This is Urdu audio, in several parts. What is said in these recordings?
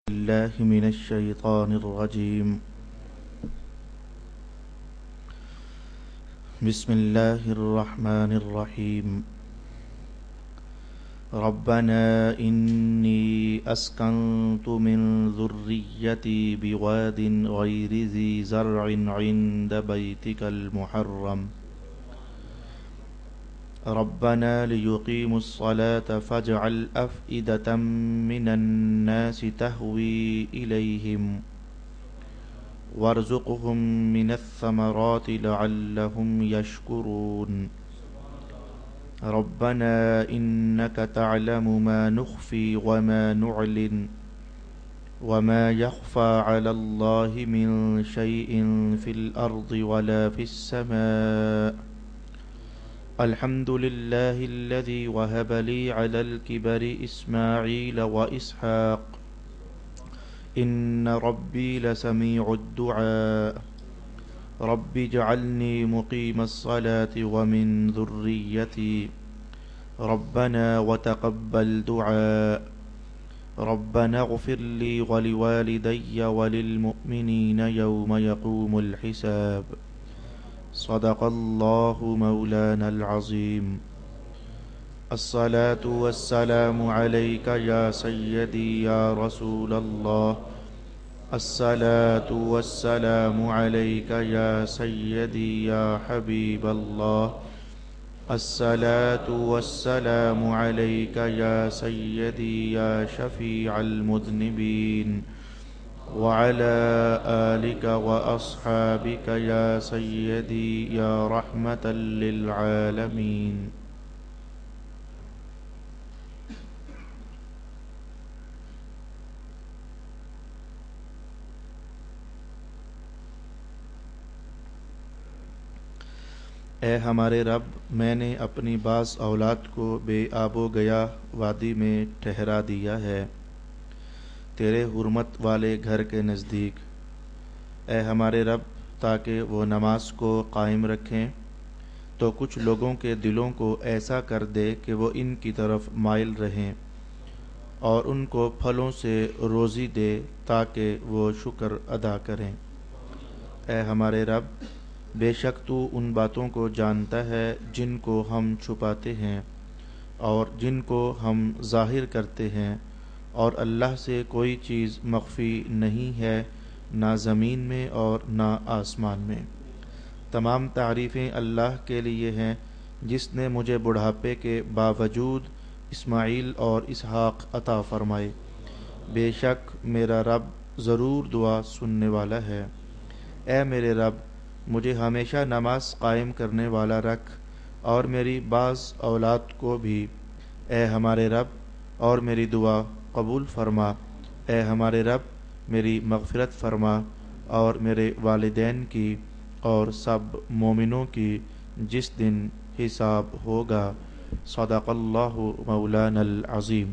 الله من الشيطان الرجيم. بسم الله الرحمن الرحيم. ربنا إني أسكنت من ذريتي بواد غير ذي زرع عند بيتك المحرم ربنا ليقيموا الصلاة فاجعل أفئدة من الناس تهوي إليهم وارزقهم من الثمرات لعلهم يشكرون ربنا إنك تعلم ما نخفي وما نعلن وما يخفى على الله من شيء في الأرض ولا في السماء الحمد لله الذي وهب لي على الكبر إسماعيل وإسحاق إن ربي لسميع الدعاء رب اجعلني مقيم الصلاة ومن ذريتي ربنا وتقبل دعاء ربنا اغفر لي ولوالدي وللمؤمنين يوم يقوم الحساب صدق الله مولانا العظيم. الصلاة والسلام عليك يا سيدي يا رسول الله الصلاة والسلام عليك يا سيدي يا حبيب الله الصلاة والسلام عليك يا سيدي يا شفيع المذنبين وعلى آلك وأصحابك يا سيدي يا رحمة للعالمين. اے ہمارے رب، میں نے اپنی بعض اولاد کو بے آب و گیا وادی میں ٹھہرا دیا ہے تیرے حرمت والے گھر کے نزدیک۔ اے ہمارے رب، تاکہ وہ نماز کو قائم رکھیں تو کچھ لوگوں کے دلوں کو ایسا کر دے کہ وہ ان کی طرف مائل رہیں، اور ان کو پھلوں سے روزی دے تاکہ وہ شکر ادا کریں۔ اے ہمارے رب، بے شک تو ان باتوں کو جانتا ہے جن کو ہم چھپاتے ہیں اور جن کو ہم ظاہر کرتے ہیں، اور اللہ سے کوئی چیز مخفی نہیں ہے، نہ زمین میں اور نہ آسمان میں۔ تمام تعریفیں اللہ کے لیے ہیں جس نے مجھے بڑھاپے کے باوجود اسماعیل اور اسحاق عطا فرمائے۔ بے شک میرا رب ضرور دعا سننے والا ہے۔ اے میرے رب، مجھے ہمیشہ نماز قائم کرنے والا رکھ اور میری بعض اولاد کو بھی۔ اے ہمارے رب، اور میری دعا قبول فرما۔ اے ہمارے رب، میری مغفرت فرما اور میرے والدین کی اور سب مومنوں کی جس دن حساب ہوگا۔ صدق اللہ مولانا العظیم۔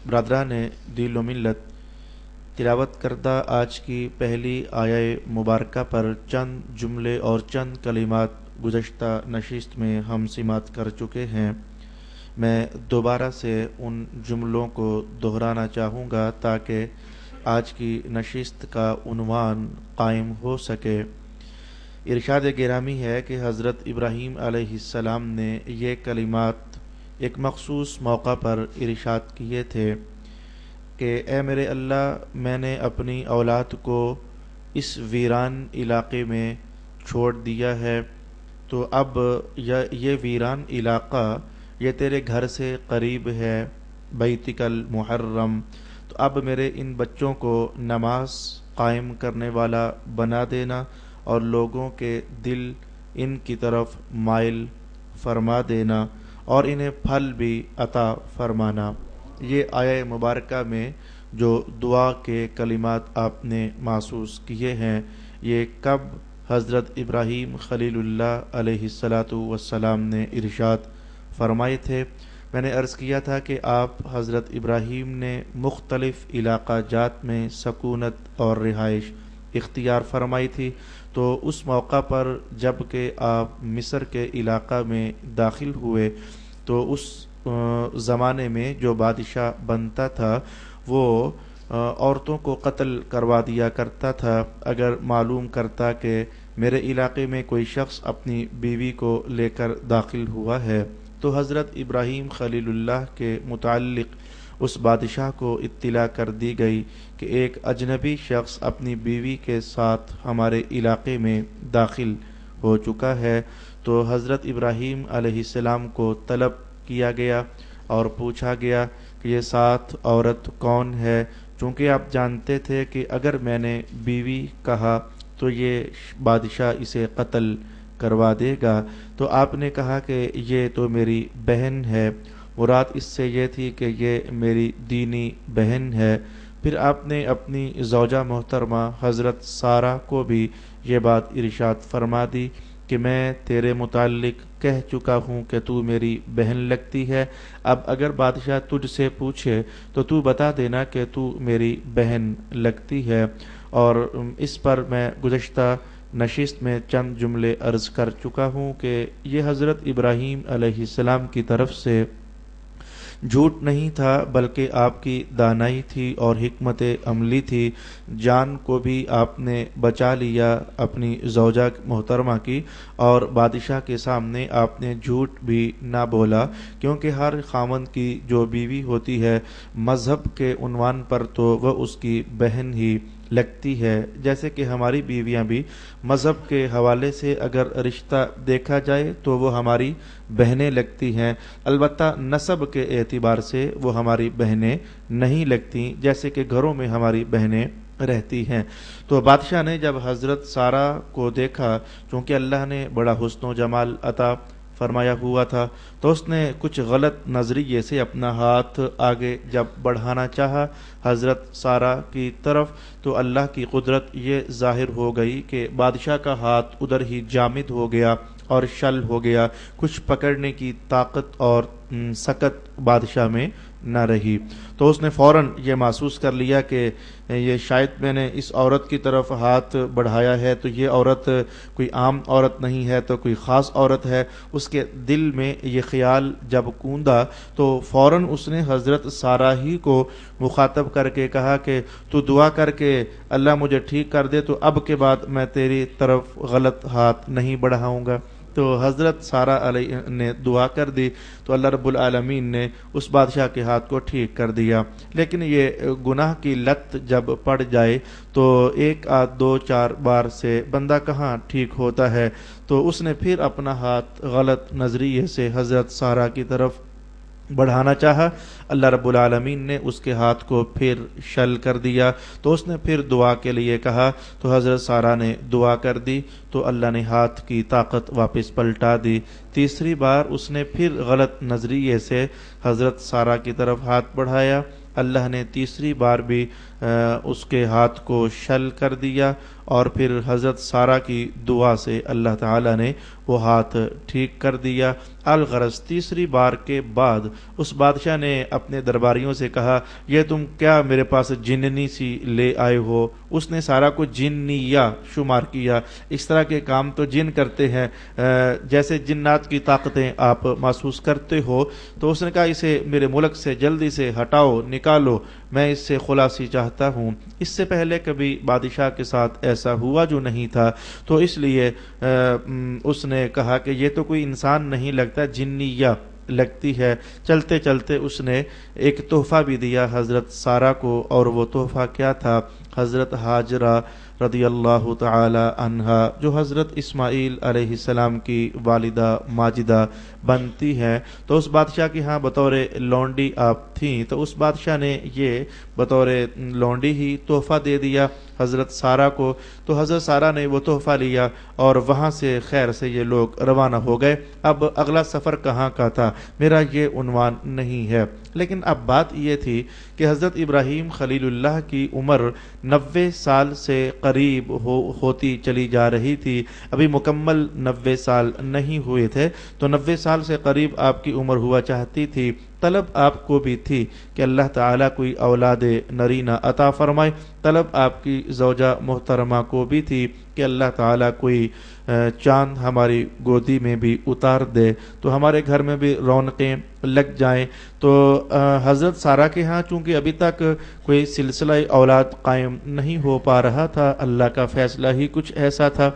برادران دل و ملت، تلاوت کردہ آج کی پہلی آیہ مبارکہ پر چند جملے اور چند کلمات گزشتہ نشست میں ہم سماعت کر چکے ہیں۔ میں دوبارہ سے ان جملوں کو دہرانا چاہوں گا تاکہ آج کی نشست کا عنوان قائم ہو سکے۔ ارشاد گرامی ہے کہ حضرت ابراہیم علیہ السلام نے یہ کلمات ایک مخصوص موقع پر ارشاد کیے تھے کہ اے میرے اللہ، میں نے اپنی اولاد کو اس ویران علاقے میں چھوڑ دیا ہے، تو اب یہ ویران علاقہ یہ تیرے گھر سے قریب ہے، بیتک المحرم، تو اب میرے ان بچوں کو نماز قائم کرنے والا بنا دینا اور لوگوں کے دل ان کی طرف مائل فرما دینا اور انہیں پھل بھی عطا فرمانا۔ یہ آیہ مبارکہ میں جو دعا کے کلمات آپ نے محسوس کیے ہیں، یہ کب حضرت ابراہیم خلیل اللہ علیہ السلام نے ارشاد فرمائے تھے؟ میں نے عرض کیا تھا کہ آپ حضرت ابراہیم نے مختلف علاقہ جات میں سکونت اور رہائش اختیار فرمائی تھی، تو اس موقع پر جب کہ آپ مصر کے علاقہ میں داخل ہوئے تو اس زمانے میں جو بادشاہ بنتا تھا وہ عورتوں کو قتل کروا دیا کرتا تھا اگر معلوم کرتا کہ میرے علاقے میں کوئی شخص اپنی بیوی کو لے کر داخل ہوا ہے تو حضرت ابراہیم خلیل اللہ کے متعلق اس بادشاہ کو اطلاع کر دی گئی کہ ایک اجنبی شخص اپنی بیوی کے ساتھ ہمارے علاقے میں داخل ہو چکا ہے تو حضرت ابراہیم علیہ السلام کو طلب کیا گیا اور پوچھا گیا کہ یہ ساتھ عورت کون ہے، چونکہ آپ جانتے تھے کہ اگر میں نے بیوی کہا تو یہ بادشاہ اسے قتل کروا دے گا، تو آپ نے کہا کہ یہ تو میری بہن ہے، مراد اس سے یہ تھی کہ یہ میری دینی بہن ہے۔ پھر آپ نے اپنی زوجہ محترمہ حضرت سارہ کو بھی یہ بات ارشاد فرما دی کہ میں تیرے متعلق کہہ چکا ہوں کہ تو میری بہن لگتی ہے، اب اگر بادشاہ تجھ سے پوچھے تو تو بتا دینا کہ تو میری بہن لگتی ہے۔ اور اس پر میں گزشتہ نشست میں چند جملے عرض کر چکا ہوں کہ یہ حضرت ابراہیم علیہ السلام کی طرف سے جھوٹ نہیں تھا بلکہ آپ کی دانائی تھی اور حکمت عملی تھی۔ جان کو بھی آپ نے بچا لیا اپنی زوجہ محترمہ کی، اور بادشاہ کے سامنے آپ نے جھوٹ بھی نہ بولا، کیونکہ ہر خاوند کی جو بیوی ہوتی ہے مذہب کے عنوان پر تو وہ اس کی بہن ہی لگتی ہے، جیسے کہ ہماری بیویاں بھی مذہب کے حوالے سے اگر رشتہ دیکھا جائے تو وہ ہماری بہنیں لگتی ہیں، البتہ نسب کے اعتبار سے وہ ہماری بہنیں نہیں لگتی، جیسے کہ گھروں میں ہماری بہنیں رہتی ہیں۔ تو بادشاہ نے جب حضرت سارہ کو دیکھا، چونکہ اللہ نے بڑا حسن و جمال عطا فرمایا ہوا تھا، تو اس نے کچھ غلط نظریے سے اپنا ہاتھ آگے جب بڑھانا چاہا حضرت سارہ کی طرف، تو اللہ کی قدرت یہ ظاہر ہو گئی کہ بادشاہ کا ہاتھ ادھر ہی جامد ہو گیا اور شل ہو گیا، کچھ پکڑنے کی طاقت اور سکت بادشاہ میں نہ رہی۔ تو اس نے فوراً یہ محسوس کر لیا کہ یہ شاید میں نے اس عورت کی طرف ہاتھ بڑھایا ہے تو یہ عورت کوئی عام عورت نہیں ہے تو کوئی خاص عورت ہے۔ اس کے دل میں یہ خیال جب کوندا تو فوراً اس نے حضرت سارہ ہی کو مخاطب کر کے کہا کہ تو دعا کر کے اللہ مجھے ٹھیک کر دے، تو اب کے بعد میں تیری طرف غلط ہاتھ نہیں بڑھاؤں گا۔ تو حضرت سارہ علیہ نے دعا کر دی تو اللہ رب العالمین نے اس بادشاہ کے ہاتھ کو ٹھیک کر دیا۔ لیکن یہ گناہ کی لت جب پڑ جائے تو ایک آدھ دو چار بار سے بندہ کہاں ٹھیک ہوتا ہے، تو اس نے پھر اپنا ہاتھ غلط نظریے سے حضرت سارہ کی طرف بڑھانا چاہا، اللہ رب العالمین نے اس کے ہاتھ کو پھر شل کر دیا، تو اس نے پھر دعا کے لیے کہا تو حضرت سارہ نے دعا کر دی تو اللہ نے ہاتھ کی طاقت واپس پلٹا دی۔ تیسری بار اس نے پھر غلط نظریے سے حضرت سارہ کی طرف ہاتھ بڑھایا، اللہ نے تیسری بار بھی اس کے ہاتھ کو شل کر دیا، اور پھر حضرت سارہ کی دعا سے اللہ تعالی نے وہ ہاتھ ٹھیک کر دیا۔ الغرض تیسری بار کے بعد اس بادشاہ نے اپنے درباریوں سے کہا یہ تم کیا میرے پاس جننی سی لے آئے ہو؟ اس نے سارہ کو جنیہ شمار کیا، اس طرح کے کام تو جن کرتے ہیں، جیسے جنات کی طاقتیں آپ محسوس کرتے ہو، تو اس نے کہا اسے میرے ملک سے جلدی سے ہٹاؤ، نکالو، میں اس سے خلاصی چاہتا ہوں۔ اس سے پہلے کبھی بادشاہ کے ساتھ ایسا ہوا جو نہیں تھا، تو اس لیے اس نے کہا کہ یہ تو کوئی انسان نہیں لگتا، جنیہ لگتی ہے۔ چلتے چلتے اس نے ایک تحفہ بھی دیا حضرت سارہ کو، اور وہ تحفہ کیا تھا؟ حضرت ہاجرہ رضی اللہ تعالی عنہا، جو حضرت اسماعیل علیہ السلام کی والدہ ماجدہ بنتی ہیں، تو اس بادشاہ کی ہاں بطور لونڈی آپ تھیں، تو اس بادشاہ نے یہ بطور لونڈی ہی تحفہ دے دیا حضرت سارہ کو، تو حضرت سارہ نے وہ تحفہ لیا اور وہاں سے خیر سے یہ لوگ روانہ ہو گئے۔ اب اگلا سفر کہاں کا تھا میرا یہ عنوان نہیں ہے، لیکن اب بات یہ تھی کہ حضرت ابراہیم خلیل اللہ کی عمر 90 سال سے قریب ہوتی چلی جا رہی تھی، ابھی مکمل 90 سال نہیں ہوئے تھے، تو 90 سال سے قریب آپ کی عمر ہوا چاہتی تھی۔ طلب آپ کو بھی تھی کہ اللہ تعالیٰ کوئی اولاد نرینہ عطا فرمائے، طلب آپ کی زوجہ محترمہ کو بھی تھی کہ اللہ تعالیٰ کوئی چاند ہماری گودی میں بھی اتار دے تو ہمارے گھر میں بھی رونقیں لگ جائیں۔ تو حضرت سارہ کے ہاں چونکہ ابھی تک کوئی سلسلہ اولاد قائم نہیں ہو پا رہا تھا، اللہ کا فیصلہ ہی کچھ ایسا تھا،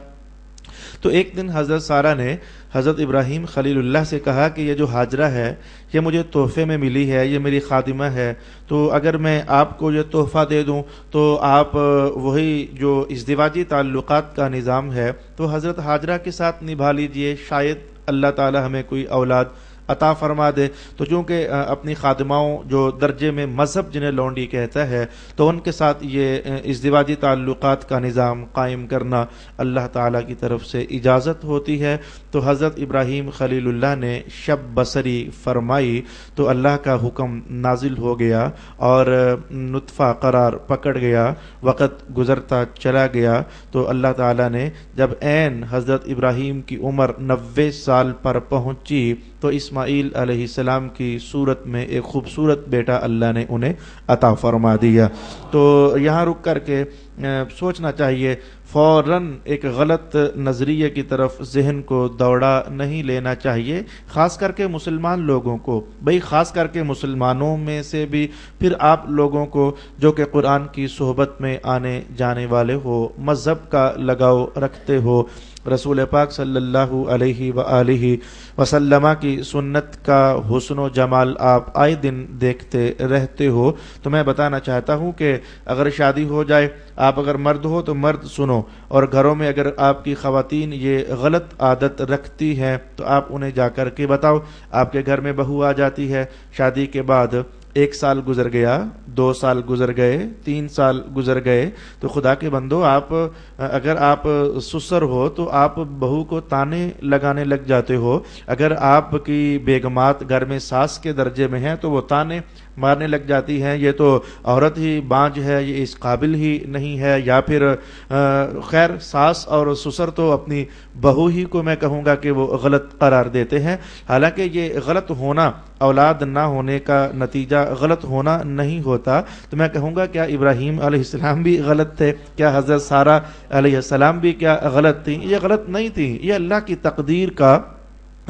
تو ایک دن حضرت سارہ نے حضرت ابراہیم خلیل اللہ سے کہا کہ یہ جو ہاجرہ ہے یہ مجھے تحفے میں ملی ہے، یہ میری خادمہ ہے، تو اگر میں آپ کو یہ تحفہ دے دوں تو آپ وہی جو ازدواجی تعلقات کا نظام ہے تو حضرت ہاجرہ کے ساتھ نبھا لیجئے، شاید اللہ تعالی ہمیں کوئی اولاد عطا فرما دے۔ تو چونکہ اپنی خادماؤں جو درجے میں مذہب جنہیں لونڈی کہتا ہے تو ان کے ساتھ یہ ازدواجی تعلقات کا نظام قائم کرنا اللہ تعالیٰ کی طرف سے اجازت ہوتی ہے۔ تو حضرت ابراہیم خلیل اللہ نے شب بصری فرمائی تو اللہ کا حکم نازل ہو گیا اور نطفہ قرار پکڑ گیا، وقت گزرتا چلا گیا تو اللہ تعالیٰ نے جب عین حضرت ابراہیم کی عمر 90 سال پر پہنچی تو اسماعیل علیہ السلام کی صورت میں ایک خوبصورت بیٹا اللہ نے انہیں عطا فرما دیا۔ تو یہاں رک کر کے سوچنا چاہیے، فوراً ایک غلط نظریے کی طرف ذہن کو دوڑا نہیں لینا چاہیے، خاص کر کے مسلمان لوگوں کو، بھئی خاص کر کے مسلمانوں میں سے بھی، پھر آپ لوگوں کو جو کہ قرآن کی صحبت میں آنے جانے والے ہو، مذہب کا لگاؤ رکھتے ہو، رسول پاک صلی اللہ علیہ وآلہ وسلم کی سنت کا حسن و جمال آپ آئے دن دیکھتے رہتے ہو، تو میں بتانا چاہتا ہوں کہ اگر شادی ہو جائے، آپ اگر مرد ہو تو مرد سنو، اور گھروں میں اگر آپ کی خواتین یہ غلط عادت رکھتی ہیں تو آپ انہیں جا کر کے بتاؤ۔ آپ کے گھر میں بہو آ جاتی ہے، شادی کے بعد 1 سال گزر گیا، 2 سال گزر گئے، 3 سال گزر گئے، تو خدا کے بندو آپ اگر آپ سسر ہو تو آپ بہو کو تانے لگانے لگ جاتے ہو، اگر آپ کی بیگمات گھر میں ساس کے درجے میں ہیں تو وہ تانے مارنے لگ جاتی ہیں، یہ تو عورت ہی بانج ہے، یہ اس قابل ہی نہیں ہے، یا پھر خیر ساس اور سسر تو اپنی بہو ہی کو میں کہوں گا کہ وہ غلط قرار دیتے ہیں، حالانکہ یہ غلط ہونا اولاد نہ ہونے کا نتیجہ غلط ہونا نہیں ہوتا۔ تو میں کہوں گا کیا ابراہیم علیہ السلام بھی غلط تھے؟ کیا حضرت سارہ علیہ السلام بھی کیا غلط تھیں؟ یہ غلط نہیں تھیں، یہ اللہ کی تقدیر کا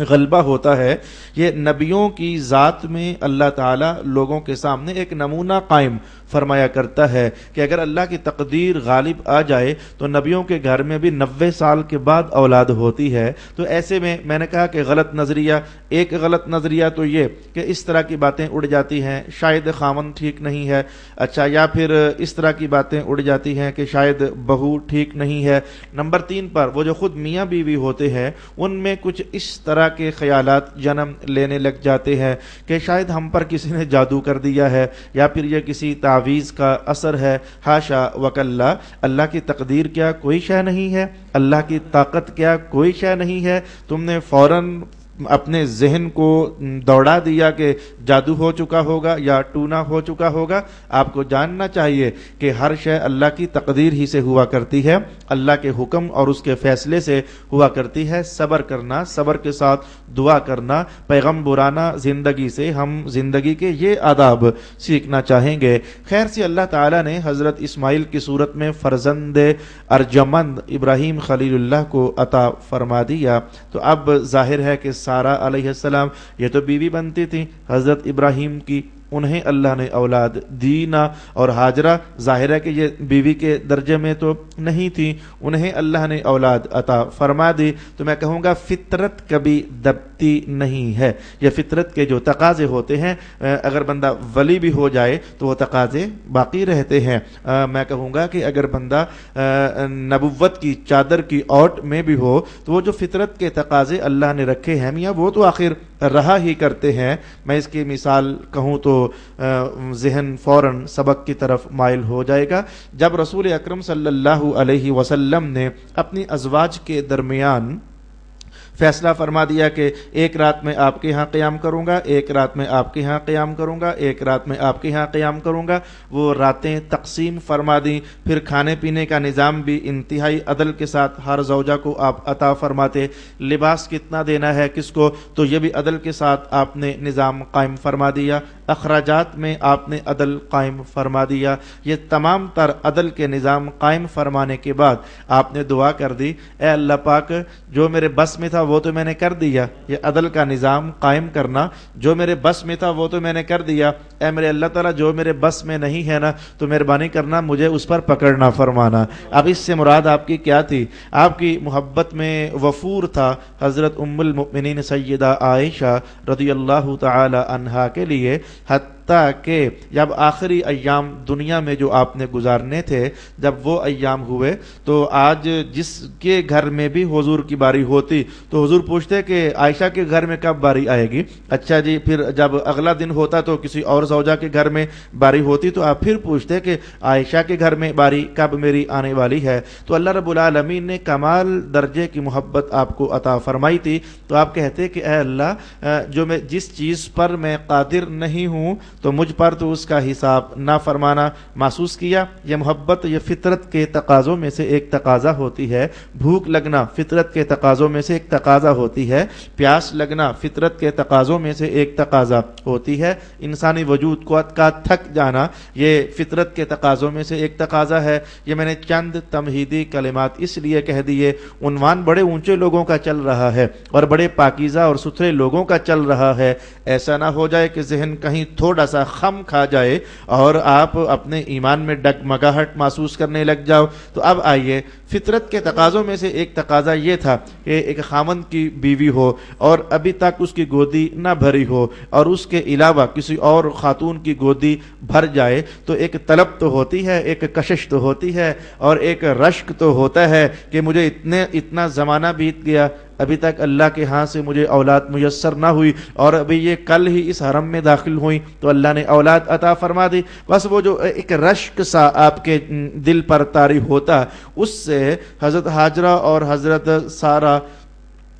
غلبہ ہوتا ہے۔ یہ نبیوں کی ذات میں اللہ تعالیٰ لوگوں کے سامنے ایک نمونہ قائم فرمایا کرتا ہے کہ اگر اللہ کی تقدیر غالب آ جائے تو نبیوں کے گھر میں بھی 90 سال کے بعد اولاد ہوتی ہے۔ تو ایسے میں نے کہا کہ غلط نظریہ، ایک غلط نظریہ تو یہ کہ اس طرح کی باتیں اڑ جاتی ہیں، شاید خامن ٹھیک نہیں ہے، اچھا، یا پھر اس طرح کی باتیں اڑ جاتی ہیں کہ شاید بہو ٹھیک نہیں ہے۔ نمبر 3 پر وہ جو خود میاں بیوی ہوتے ہیں ان میں کچھ اس طرح کے خیالات جنم لینے لگ جاتے ہیں کہ شاید ہم پر کسی نے جادو کر دیا ہے، یا پھر یہ کسی تعویذ کا اثر ہے۔ ہاشا وکلا، اللہ کی تقدیر کیا کوئی شے نہیں ہے؟ اللہ کی طاقت کیا کوئی شے نہیں ہے؟ تم نے فوراً اپنے ذہن کو دوڑا دیا کہ جادو ہو چکا ہوگا یا ٹونا ہو چکا ہوگا۔ آپ کو جاننا چاہیے کہ ہر شے اللہ کی تقدیر ہی سے ہوا کرتی ہے، اللہ کے حکم اور اس کے فیصلے سے ہوا کرتی ہے۔ صبر کرنا، صبر کے ساتھ دعا کرنا، پیغمبرانہ زندگی سے ہم زندگی کے یہ آداب سیکھنا چاہیں گے۔ خیر سے اللہ تعالیٰ نے حضرت اسماعیل کی صورت میں فرزند ارجمند ابراہیم خلیل اللہ کو عطا فرما دیا۔ تو اب ظاہر ہے کہ سارہ علیہ السلام یہ تو بیوی بنتی تھی حضرت ابراہیم کی، انہیں اللہ نے اولاد دی نہ، اور ہاجرہ ظاہر ہے کہ یہ بیوی کے درجے میں تو نہیں تھی، انہیں اللہ نے اولاد عطا فرما دی۔ تو میں کہوں گا فطرت کبھی دبتی نہیں ہے، یہ فطرت کے جو تقاضے ہوتے ہیں، اگر بندہ ولی بھی ہو جائے تو وہ تقاضے باقی رہتے ہیں۔ میں کہوں گا کہ اگر بندہ نبوت کی چادر کی اوٹ میں بھی ہو تو وہ جو فطرت کے تقاضے اللہ نے رکھے ہیں میاں وہ تو آخر رہا ہی کرتے ہیں۔ میں اس کی مثال کہوں تو ذہن فوراً سبق کی طرف مائل ہو جائے گا۔ جب رسول اکرم صلی اللہ علیہ وسلم نے اپنی ازواج کے درمیان فیصلہ فرما دیا کہ ایک رات میں آپ کے یہاں قیام کروں گا، ایک رات میں آپ کے یہاں قیام کروں گا، ایک رات میں آپ کے یہاں قیام کروں گا۔ وہ راتیں تقسیم فرما دیں۔ پھر کھانے پینے کا نظام بھی انتہائی عدل کے ساتھ ہر زوجہ کو آپ عطا فرماتے، لباس کتنا دینا ہے کس کو، تو یہ بھی عدل کے ساتھ آپ نے نظام قائم فرما دیا۔ اخراجات میں آپ نے عدل قائم فرما دیا۔ یہ تمام تر عدل کے نظام قائم فرمانے کے بعد آپ نے دعا کر دی، اے اللہ پاک جو میرے بس میں تھا وہ تو میں نے کر دیا، یہ عدل کا نظام قائم کرنا جو میرے بس میں تھا وہ تو میں نے کر دیا، اے میرے اللہ تعالیٰ جو میرے بس میں نہیں ہے نا تو مہربانی کرنا مجھے اس پر پکڑنا فرمانا۔ اب اس سے مراد آپ کی کیا تھی؟ آپ کی محبت میں وفور تھا حضرت ام المؤمنین سیدہ عائشہ رضی اللہ تعالی عنہا کے لیے، حتیٰ کہ جب آخری ایام دنیا میں جو آپ نے گزارنے تھے، جب وہ ایام ہوئے تو آج جس کے گھر میں بھی حضور کی باری ہوتی تو حضور پوچھتے کہ عائشہ کے گھر میں کب باری آئے گی؟ اچھا جی، پھر جب اگلا دن ہوتا تو کسی اور زوجہ کے گھر میں باری ہوتی تو آپ پھر پوچھتے کہ عائشہ کے گھر میں باری کب میری آنے والی ہے۔ تو اللہ رب العالمین نے کمال درجے کی محبت آپ کو عطا فرمائی تھی، تو آپ کہتے کہ اے اللہ جو میں جس چیز پر میں قادر نہیں ہوں تو مجھ پر تو اس کا حساب نہ فرمانا۔ محسوس کیا یہ محبت یہ فطرت کے تقاضوں میں سے ایک تقاضا ہوتی ہے، بھوک لگنا فطرت کے تقاضوں میں سے ایک تقاضا ہوتی ہے، پیاس لگنا فطرت کے تقاضوں میں سے ایک تقاضا ہوتی ہے، انسانی وجود کا تھک جانا یہ فطرت کے تقاضوں میں سے ایک تقاضا ہے۔ یہ میں نے چند تمہیدی کلمات اس لیے کہہ دیے، عنوان بڑے اونچے لوگوں کا چل رہا ہے اور بڑے پاکیزہ اور ستھرے لوگوں کا چل رہا ہے، ایسا نہ ہو جائے کہ ذہن کہیں تھوڑا سا خم کھا جائے اور آپ اپنے ایمان میں ڈگمگاہٹ محسوس کرنے لگ جاؤ۔ تو اب آئیے، فطرت کے تقاضوں میں سے ایک تقاضا یہ تھا کہ ایک خاوند کی بیوی ہو اور ابھی تک اس کی گودی نہ بھری ہو اور اس کے علاوہ کسی اور خاتون کی گودی بھر جائے تو ایک طلب تو ہوتی ہے، ایک کشش تو ہوتی ہے اور ایک رشک تو ہوتا ہے کہ مجھے اتنا زمانہ بیت گیا، ابھی تک اللہ کے ہاں سے مجھے اولاد میسر نہ ہوئی اور ابھی یہ کل ہی اس حرم میں داخل ہوئی تو اللہ نے اولاد عطا فرما دی۔ بس وہ جو ایک رشک سا آپ کے دل پر طاری ہوتا، اس سے حضرت ہاجرہ اور حضرت سارہ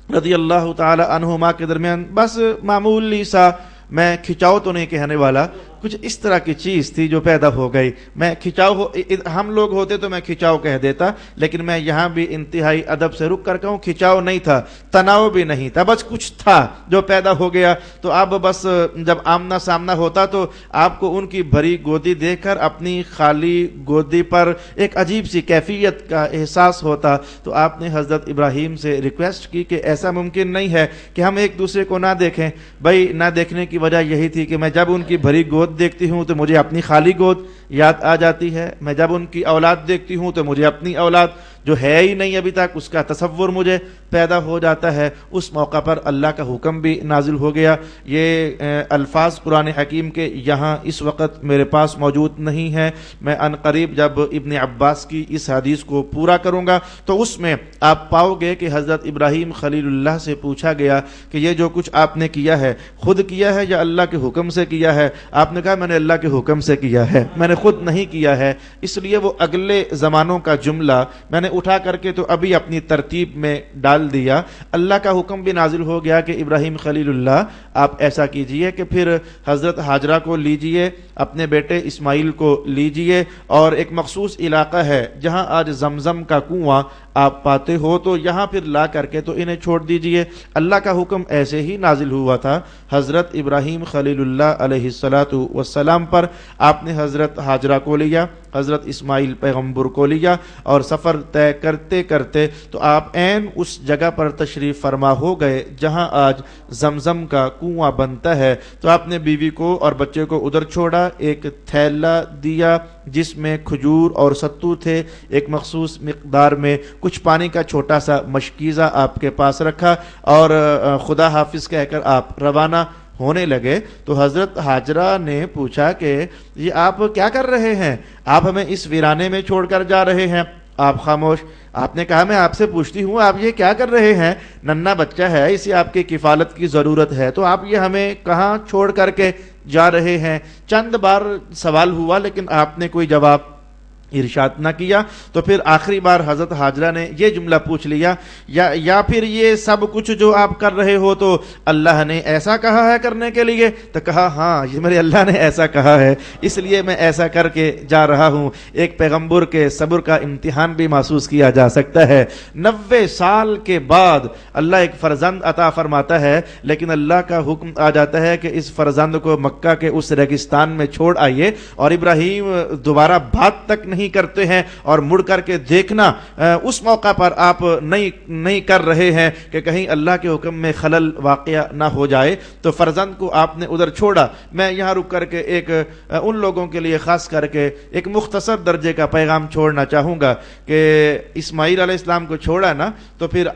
رضی اللہ تعالی عنہما کے درمیان بس معمولی سا، میں کھچاؤ تو نہیں کہنے والا، کچھ اس طرح کی چیز تھی جو پیدا ہو گئی۔ میں کھچاؤ ہم لوگ ہوتے تو میں کھچاؤ کہہ دیتا، لیکن میں یہاں بھی انتہائی ادب سے رک کر کہوں کھچاؤ نہیں تھا، تناؤ بھی نہیں تھا، بس کچھ تھا جو پیدا ہو گیا۔ تو اب بس جب آمنا سامنا ہوتا تو آپ کو ان کی بھری گودی دیکھ کر اپنی خالی گودی پر ایک عجیب سی کیفیت کا احساس ہوتا، تو آپ نے حضرت ابراہیم سے ریکویسٹ کی کہ ایسا ممکن نہیں ہے کہ ہم ایک دوسرے کو نہ دیکھیں۔ بھائی نہ دیکھنے کی وجہ یہی تھی کہ میں جب ان کی بھری گود دیکھتی ہوں تو مجھے اپنی خالی گود یاد آ جاتی ہے، میں جب ان کی اولاد دیکھتی ہوں تو مجھے اپنی اولاد جو ہے ہی نہیں ابھی تک اس کا تصور مجھے پیدا ہو جاتا ہے۔ اس موقع پر اللہ کا حکم بھی نازل ہو گیا۔ یہ الفاظ قرآن حکیم کے یہاں اس وقت میرے پاس موجود نہیں ہیں، میں ان قریب جب ابن عباس کی اس حدیث کو پورا کروں گا تو اس میں آپ پاؤ گے کہ حضرت ابراہیم خلیل اللہ سے پوچھا گیا کہ یہ جو کچھ آپ نے کیا ہے خود کیا ہے یا اللہ کے حکم سے کیا ہے؟ آپ نے کہا میں نے اللہ کے حکم سے کیا ہے، میں نے خود نہیں کیا ہے۔ اس لیے وہ اگلے زمانوں کا جملہ میں نے اٹھا کر کے تو ابھی اپنی ترتیب میں ڈال دیا۔ اللہ کا حکم بھی نازل ہو گیا کہ ابراہیم خلیل اللہ آپ ایسا کیجئے کہ پھر حضرت ہاجرہ کو لیجئے، اپنے بیٹے اسماعیل کو لیجئے، اور ایک مخصوص علاقہ ہے جہاں آج زمزم کا کنواں آپ پاتے ہو تو یہاں پھر لا کر کے تو انہیں چھوڑ دیجئے۔ اللہ کا حکم ایسے ہی نازل ہوا تھا حضرت ابراہیم خلیل اللہ علیہ السلام پر۔ آپ نے حضرت ہاجرہ کو لیا، حضرت اسماعیل پیغمبر کو لیا اور سفر طے کرتے کرتے تو آپ عین اس جگہ پر تشریف فرما ہو گئے جہاں آج زمزم کا کنواں بنتا ہے۔ تو آپ نے بیوی کو اور بچے کو ادھر چھوڑا، ایک تھیلا دیا جس میں کھجور اور ستو تھے، ایک مخصوص مقدار میں کچھ پانی کا چھوٹا سا مشکیزہ آپ کے پاس رکھا اور خدا حافظ کہہ کر آپ روانہ ہونے لگے۔ تو حضرت ہاجرہ نے پوچھا کہ یہ آپ کیا کر رہے ہیں؟ آپ ہمیں اس ویرانے میں چھوڑ کر جا رہے ہیں؟ آپ خاموش۔ آپ نے کہا میں آپ سے پوچھتی ہوں آپ یہ کیا کر رہے ہیں؟ ننھا بچہ ہے، اسے آپ کی کفالت کی ضرورت ہے، تو آپ یہ ہمیں کہاں چھوڑ کر کے جا رہے ہیں؟ چند بار سوال ہوا لیکن آپ نے کوئی جواب ارشاد نہ کیا، تو پھر آخری بار حضرت ہاجرہ نے یہ جملہ پوچھ لیا، یا پھر یہ سب کچھ جو آپ کر رہے ہو تو اللہ نے ایسا کہا ہے کرنے کے لیے؟ تو کہا ہاں، یہ میرے اللہ نے ایسا کہا ہے، اس لیے میں ایسا کر کے جا رہا ہوں۔ ایک پیغمبر کے صبر کا امتحان بھی محسوس کیا جا سکتا ہے۔ 90 سال کے بعد اللہ ایک فرزند عطا فرماتا ہے، لیکن اللہ کا حکم آ جاتا ہے کہ اس فرزند کو مکہ کے اس ریگستان میں چھوڑ آئیے، اور ابراہیم دوبارہ بات تک نہیں کرتے ہیں اور مڑ کر کے دیکھنا اس موقع پر آپ نہیں کر رہے ہیں کہ کہیں اللہ کے حکم میں خلل واقع نہ ہو جائے، تو فرزند کو آپ نے ادھر چھوڑا۔ میں یہاں رک کر کے ایک ان لوگوں کے لیے خاص کر کے ایک مختصر درجے کا پیغام چھوڑنا چاہوں گا کہ اسماعیل علیہ السلام کو چھوڑا نا، تو پھر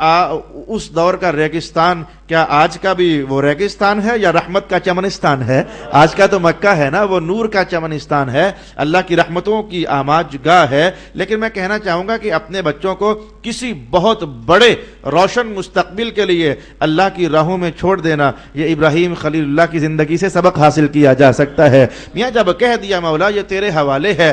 اس دور کا ریگستان کیا آج کا بھی وہ ریگستان ہے یا رحمت کا چمنستان ہے؟ آج کا تو مکہ ہے نا، وہ نور کا چمنستان ہے، اللہ کی رحمتوں کی آماج گاہ ہے۔ لیکن میں کہنا چاہوں گا کہ اپنے بچوں کو کسی بہت بڑے روشن مستقبل کے لیے اللہ کی راہوں میں چھوڑ دینا، یہ ابراہیم خلیل اللہ کی زندگی سے سبق حاصل کیا جا سکتا ہے۔ میاں جب کہہ دیا مولا یہ تیرے حوالے ہے،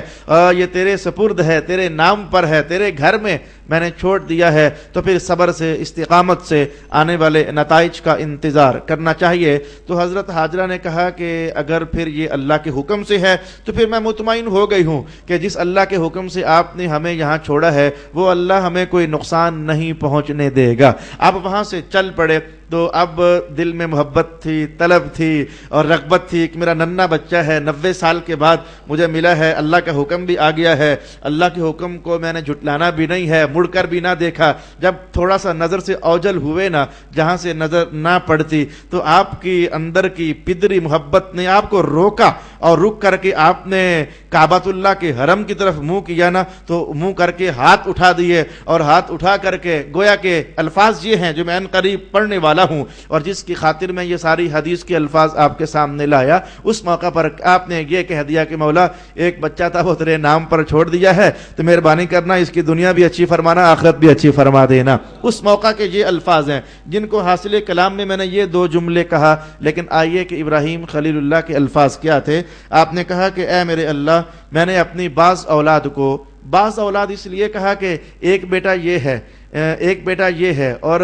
یہ تیرے سپرد ہے، تیرے نام پر ہے، تیرے گھر میں نے چھوڑ دیا ہے، تو پھر صبر سے، استقامت سے آنے والے نتائج کا انتظار کرنا چاہیے۔ تو حضرت ہاجرہ نے کہا کہ اگر پھر یہ اللہ کے حکم سے ہے تو پھر میں مطمئن ہو گئی ہوں کہ جس اللہ کے حکم سے آپ نے ہمیں یہاں چھوڑا ہے وہ اللہ ہمیں کوئی نقصان نہیں پہنچنے دے گا۔ آپ وہاں سے چل پڑے تو اب دل میں محبت تھی، طلب تھی اور رغبت تھی کہ میرا ننھا بچہ ہے، 90 سال کے بعد مجھے ملا ہے، اللہ کا حکم بھی آ گیا ہے، اللہ کے حکم کو میں نے جھٹلانا بھی نہیں ہے، مڑ کر بھی نہ دیکھا۔ جب تھوڑا سا نظر سے اوجل ہوئے نا، جہاں سے نظر نہ پڑتی، تو آپ کی اندر کی پدری محبت نے آپ کو روکا، اور رک کر کے آپ نے کعبۃ اللہ کے حرم کی طرف منہ کیا نا، تو منہ کر کے ہاتھ اٹھا دیے، اور ہاتھ اٹھا کر کے گویا کہ الفاظ یہ ہیں جو میں ان قریب پڑھنے والا ہوں، اور جس کی خاطر میں یہ ساری حدیث کے الفاظ آپ کے سامنے لایا۔ اس موقع پر آپ نے یہ کہہ دیا کہ مولا ایک بچہ تھا وہ تیرے نام پر چھوڑ دیا ہے، تو مہربانی کرنا اس کی دنیا بھی اچھی فرمانا، آخرت بھی اچھی فرما دینا۔ اس موقع کے یہ الفاظ ہیں جن کو حاصل کلام میں نے یہ 2 جملے کہا، لیکن آئیے کہ ابراہیم خلیل اللہ کے الفاظ کیا تھے۔ آپ نے کہا کہ اے میرے اللہ، میں نے اپنی بعض اولاد اس لیے کہا کہ ایک بیٹا یہ ہے اور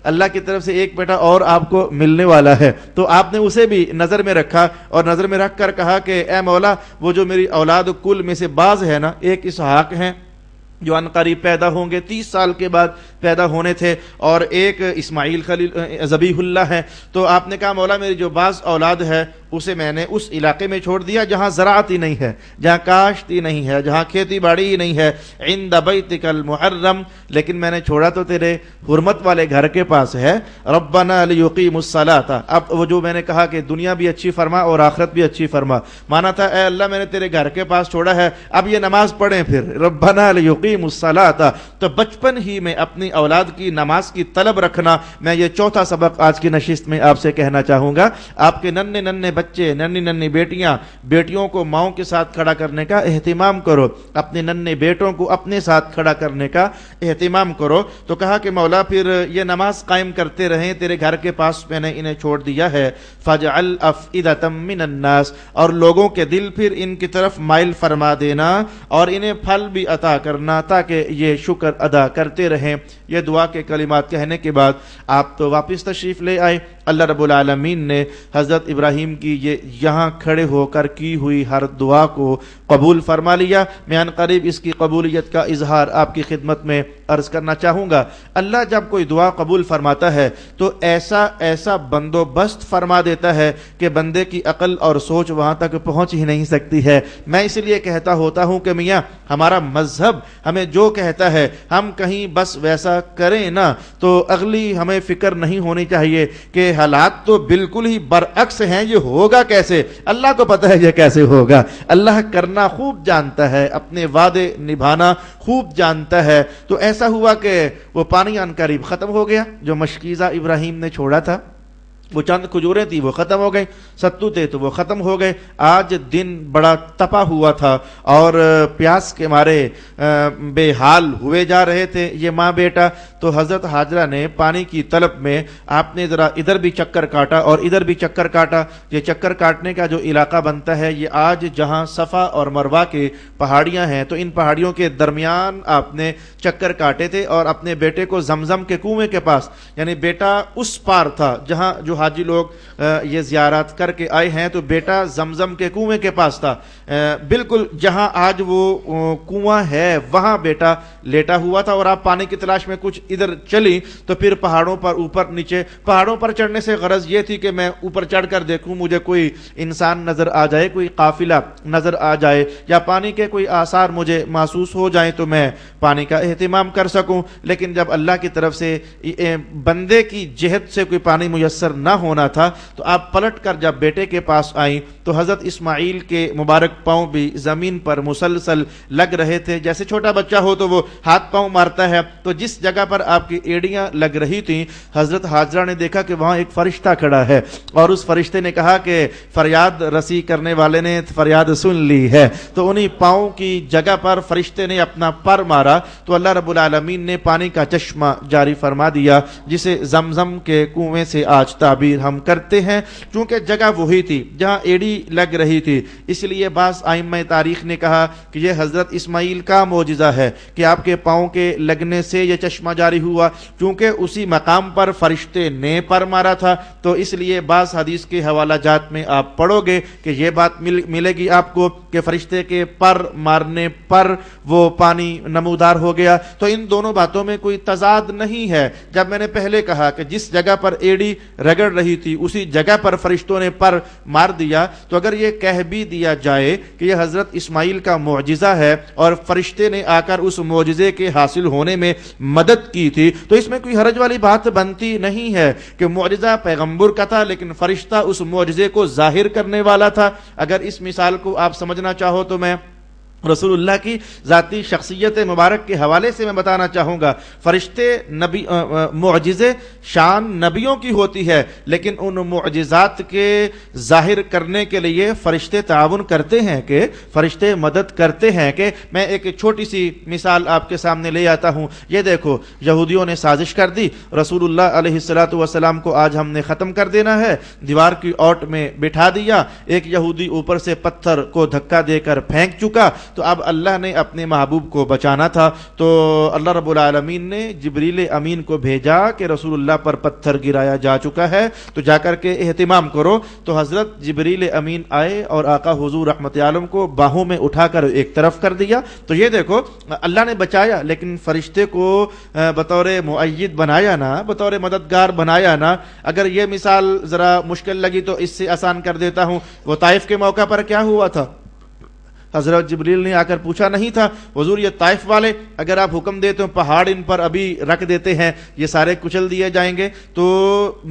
اللہ کی طرف سے ایک بیٹا اور آپ کو ملنے والا ہے، تو آپ نے اسے بھی نظر میں رکھا، اور نظر میں رکھ کر کہا کہ اے مولا، وہ جو میری اولاد کل میں سے بعض ہے نا، ایک اسحاق ہیں جو ان قریب پیدا ہوں گے، 30 سال کے بعد پیدا ہونے تھے، اور ایک اسماعیل خلیل ذبیح اللہ ہے، تو آپ نے کہا مولا میری جو بعض اولاد ہے اسے میں نے اس علاقے میں چھوڑ دیا جہاں زراعت ہی نہیں ہے، جہاں کاشت ہی نہیں ہے، جہاں کھیتی باڑی ہی نہیں ہے، عند بیتک المحرم، لیکن میں نے چھوڑا تو تیرے حرمت والے گھر کے پاس ہے۔ ربنا لیقیموا الصلاۃ، اب وہ جو میں نے کہا کہ دنیا بھی اچھی فرما اور آخرت بھی اچھی فرما، مانا تھا اے اللہ میں نے تیرے گھر کے پاس چھوڑا ہے، اب یہ نماز پڑھیں، پھر ربنا لیقیموا الصلاۃ، تو بچپن ہی میں اپنی اولاد کی نماز کی طلب رکھنا۔ میں یہ 4تھا سبق آج کی نشست میں آپ سے کہنا چاہوں گا۔ آپ کے ننھے بچے، ننھی بیٹیوں کو ماؤں کے ساتھ کھڑا کرنے کا اہتمام کرو، اپنے ننھے بیٹوں کو اپنے ساتھ کھڑا کرنے کا اہتمام کرو۔ تو کہا کہ مولا پھر یہ نماز قائم کرتے رہیں، تیرے گھر کے پاس میں نے انہیں چھوڑ دیا ہے۔ فَاجْعَلْ أَفْئِدَةً مِّنَ النَّاسِ، اور لوگوں کے دل پھر ان کی طرف مائل فرما دینا، اور انہیں پھل بھی عطا کرنا تاکہ یہ شکر ادا کرتے رہیں۔ یہ دعا کے کلمات کہنے کے بعد آپ تو واپس تشریف لے آئے۔ اللہ رب العالمین نے حضرت ابراہیم کی یہ یہاں کھڑے ہو کر کی ہوئی ہر دعا کو قبول فرما لیا۔ میں ان قریب اس کی قبولیت کا اظہار آپ کی خدمت میں عرض کرنا چاہوں گا۔ اللہ جب کوئی دعا قبول فرماتا ہے تو ایسا بندوبست فرما دیتا ہے کہ بندے کی عقل اور سوچ وہاں تک پہنچ ہی نہیں سکتی ہے۔ میں اس لیے کہتا ہوتا ہوں کہ میاں ہمارا مذہب ہمیں جو کہتا ہے ہم کہیں بس ویسا کریں نا، تو اگلی ہمیں فکر نہیں ہونی چاہیے کہ حالات تو بالکل ہی برعکس ہیں، یہ ہوگا کیسے؟ اللہ کو پتہ ہے یہ کیسے ہوگا۔ اللہ کرنا خوب جانتا ہے، اپنے وعدے نبھانا خوب جانتا ہے۔ تو ایسا ہوا کہ وہ پانی ان قریب ختم ہو گیا جو مشکیزہ ابراہیم نے چھوڑا تھا، وہ چند کھجوریں تھی وہ ختم ہو گئی، ستو تھے تو وہ ختم ہو گئے۔ آج دن بڑا تپا ہوا تھا اور پیاس کے مارے بے حال ہوئے جا رہے تھے یہ ماں بیٹا۔ تو حضرت حاجرہ نے پانی کی طلب میں آپ نے ذرا ادھر بھی چکر کاٹا اور ادھر بھی چکر کاٹا۔ یہ چکر کاٹنے کا جو علاقہ بنتا ہے یہ آج جہاں صفا اور مروہ کے پہاڑیاں ہیں تو ان پہاڑیوں کے درمیان آپ نے چکر کاٹے تھے اور اپنے بیٹے کو زمزم کے کنویں کے پاس، یعنی بیٹا اس پار تھا جہاں جو حاجی لوگ یہ زیارات کر کے آئے ہیں تو بیٹا زمزم کے کنویں کے پاس تھا، بالکل جہاں آج وہ کنواں ہے وہاں بیٹا لیٹا ہوا تھا۔ اور آپ پانی کی تلاش میں کچھ ادھر چلی تو پھر پہاڑوں پر اوپر نیچے، پہاڑوں پر چڑھنے سے غرض یہ تھی کہ میں اوپر چڑھ کر دیکھوں مجھے کوئی انسان نظر آ جائے، کوئی قافلہ نظر آ جائے یا پانی کے کوئی آثار مجھے محسوس ہو جائیں تو میں پانی کا اہتمام کر سکوں۔ لیکن جب اللہ کی طرف سے بندے کی جہت سے کوئی پانی میسر نہ ہونا تھا تو آپ پلٹ کر جب بیٹے کے پاس آئیں تو حضرت اسماعیل کے مبارک پاؤں بھی زمین پر مسلسل لگ رہے تھے۔ جیسے چھوٹا بچہ ہو تو وہ ہاتھ پاؤں مارتا ہے، تو جس جگہ پر آپ کی ایڑیاں لگ رہی تھیں حضرت حاجرہ نے دیکھا کہ وہاں ایک فرشتہ کھڑا ہے اور اس فرشتے نے کہا کہ فریاد رسی کرنے والے نے فریاد سن لی ہے۔ تو انہی پاؤں کی جگہ پر فرشتے نے اپنا پر مارا تو اللہ رب العالمین نے پانی کا چشمہ جاری فرما دیا جسے زمزم کے کنویں سے آج تعبیر ہم کرتے ہیں، چونکہ جگہ وہی تھی جہاں ایڑی لگ رہی تھی۔ اس لیے بعض ائمہ تاریخ نے کہا کہ یہ حضرت اسماعیل کا معجزہ ہے کہ آپ کے پاؤں کے لگنے سے یہ چشمہ جاری ہوا، چونکہ اسی مقام پر فرشتے نے پر مارا تھا۔ تو اس لیے بعض حدیث کے حوالہ جات میں آپ پڑھو گے کہ یہ بات ملے گی آپ کو کہ فرشتے کے پر مارنے پر وہ پانی نمودار ہو گیا۔ تو ان دونوں باتوں میں کوئی تضاد نہیں ہے۔ جب میں نے پہلے کہا کہ جس جگہ پر ایڑی رگڑ رہی تھی اسی جگہ پر فرشتوں نے پر مار دیا، تو اگر یہ کہہ بھی دیا جائے کہ یہ حضرت اسماعیل کا معجزہ ہے اور فرشتے نے آ کر اس معجزے کے حاصل ہونے میں مدد کی تھی تو اس میں کوئی حرج والی بات بنتی نہیں ہے کہ معجزہ پیغمبر کا تھا لیکن فرشتہ اس معجزے کو ظاہر کرنے والا تھا۔ اگر اس مثال کو آپ سمجھنا چاہو تو میں رسول اللہ کی ذاتی شخصیت مبارک کے حوالے سے میں بتانا چاہوں گا، فرشتے نبی معجزے شان نبیوں کی ہوتی ہے لیکن ان معجزات کے ظاہر کرنے کے لیے فرشتے تعاون کرتے ہیں کہ فرشتے مدد کرتے ہیں۔ کہ میں ایک چھوٹی سی مثال آپ کے سامنے لے آتا ہوں۔ یہ دیکھو یہودیوں نے سازش کر دی، رسول اللہ علیہ الصلوۃ والسلام کو آج ہم نے ختم کر دینا ہے، دیوار کی اوٹ میں بٹھا دیا، ایک یہودی اوپر سے پتھر کو دھکا دے کر پھینک چکا، تو اب اللہ نے اپنے محبوب کو بچانا تھا تو اللہ رب العالمین نے جبریل امین کو بھیجا کہ رسول اللہ پر پتھر گرایا جا چکا ہے تو جا کر کے اہتمام کرو۔ تو حضرت جبریل امین آئے اور آقا حضور رحمت عالم کو باہوں میں اٹھا کر ایک طرف کر دیا۔ تو یہ دیکھو اللہ نے بچایا لیکن فرشتے کو بطور مؤید بنایا نا، بطور مددگار بنایا نا۔ اگر یہ مثال ذرا مشکل لگی تو اس سے آسان کر دیتا ہوں۔ وہ طائف کے موقع پر کیا ہوا تھا؟ حضرت جبریل نے آ کر پوچھا نہیں تھا حضور یہ طائف والے اگر آپ حکم دیتے ہو پہاڑ ان پر ابھی رکھ دیتے ہیں یہ سارے کچل دیے جائیں گے؟ تو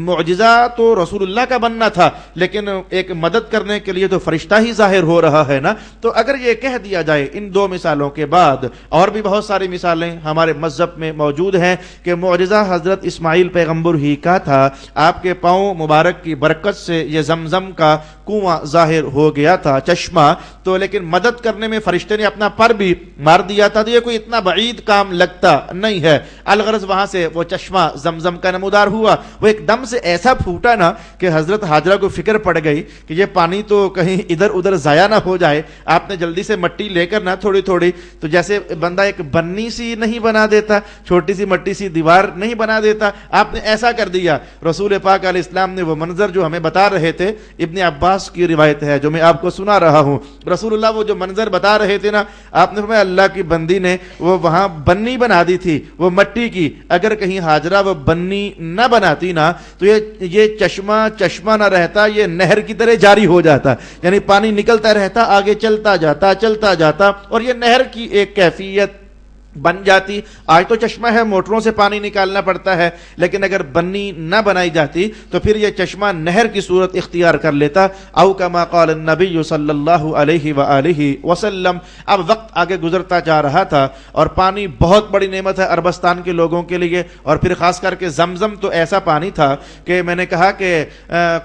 معجزہ تو رسول اللہ کا بننا تھا لیکن ایک مدد کرنے کے لیے تو فرشتہ ہی ظاہر ہو رہا ہے نا۔ تو اگر یہ کہہ دیا جائے ان دو مثالوں کے بعد، اور بھی بہت ساری مثالیں ہمارے مذہب میں موجود ہیں کہ معجزہ حضرت اسماعیل پیغمبر ہی کا تھا، آپ کے پاؤں مبارک کی برکت سے یہ زمزم کا کنواں ظاہر ہو گیا تھا، چشمہ۔ تو لیکن مدد کرنے میں فرشتے نے اپنا پر بھی مار دیا تھا، تو یہ کوئی اتنا بعید کام لگتا نہیں ہے۔ الغرض وہاں سے وہ چشمہ زمزم کا نمودار ہوا، وہ ایک دم سے ایسا پھوٹا نا کہ حضرت حاجرہ کو فکر پڑ گئی کہ یہ پانی تو کہیں ادھر ادھر ضائع نہ ہو جائے۔ آپ نے جلدی سے مٹی لے کر نا تھوڑی تھوڑی، تو جیسے بندہ ایک بنی سی نہیں بنا دیتا، چھوٹی سی مٹی سی دیوار نہیں بنا دیتا، آپ نے ایسا کر دیا۔ رسول پاک علیہ السلام نے وہ منظر جو ہمیں بتا رہے تھے، ابن عباس کی روایت ہے جو میں آپ کو سنا رہا ہوں، رسول اللہ وہ جو منظر بتا رہے تھے نا، آپ نے فرمایا اللہ کی بندی نے وہ وہاں بنی بنا دی تھی وہ مٹی کی، اگر کہیں حاجرہ وہ بنی نہ بناتی نا تو یہ چشمہ نہ رہتا، یہ نہر کی طرح جاری ہو جاتا، یعنی پانی نکلتا رہتا، آگے چلتا جاتا اور یہ نہر کی ایک کیفیت بن جاتی. آج تو چشمہ ہے، موٹروں سے پانی نکالنا پڑتا ہے، لیکن اگر بنی نہ بنائی جاتی تو پھر یہ چشمہ نہر کی صورت اختیار کر لیتا. او کما قال النبی صلی اللہ علیہ وآلہ وسلم. اب وقت آگے گزرتا جا رہا تھا اور پانی بہت بڑی نعمت ہے عربستان کے لوگوں کے لیے، اور پھر خاص کر کے زمزم تو ایسا پانی تھا کہ میں نے کہا کہ